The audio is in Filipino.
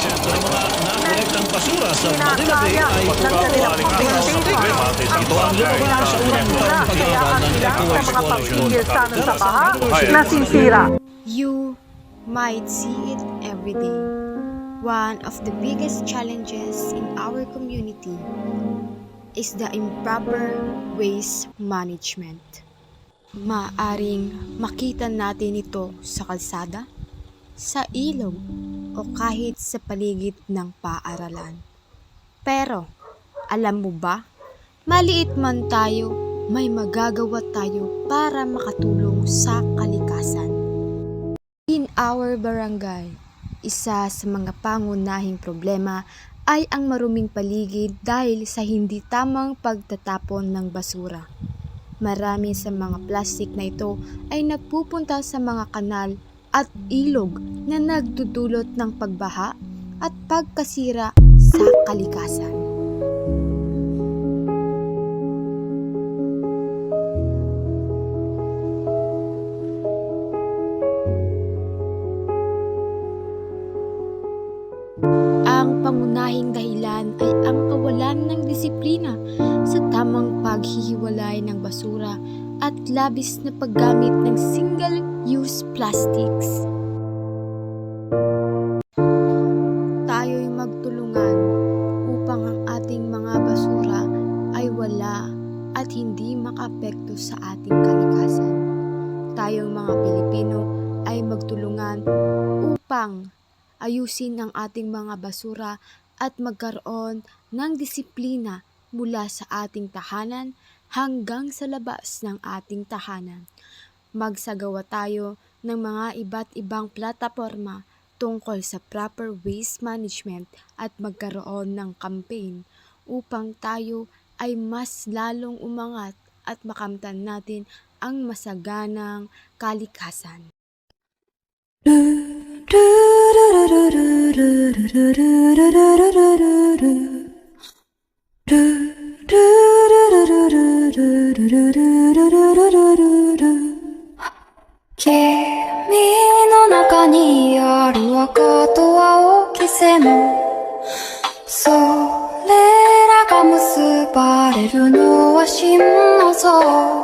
Sa mga nakolektang basura sa Manila Bay Kinakaya ay ng kanilang problema ito ang lumabas sa unang taong pag-aaral ng ilan sa mga Coalition. pagpigil sana sa baha nasisira. You might see it every day. One of the biggest challenges in our community is the improper waste management. Maaring makita natin ito sa kalsada, sa ilog, o kahit sa paligid ng paaralan. Pero, alam mo ba, maliit man tayo, may magagawa tayo para makatulong sa kalikasan. In our barangay, isa sa mga pangunahing problema ay ang maruming paligid dahil sa hindi tamang pagtatapon ng basura. Marami sa mga plastik na ito ay napupunta sa mga kanal at ilog na nagdudulot ng pagbaha at pagkasira sa kalikasan. Ang pangunahing dahilan ay ang kawalan ng disiplina sa tamang paghihiwalay ng basura at labis na paggamit ng single-use plastics. Tayo'y magtulungan upang ang ating mga basura ay wala at hindi makaapekto sa ating kalikasan. Tayong mga Pilipino ay magtulungan upang ayusin ang ating mga basura at magkaroon ng disiplina mula sa ating tahanan hanggang sa labas ng ating tahanan. Magsagawa tayo ng mga iba't ibang plataporma tungkol sa proper waste management at magkaroon ng campaign upang tayo ay mas lalong umangat at makamtan natin ang masaganang kalikasan. Kimi no naka ni aru aka to aoki sen, それらが結ばれるのは心の像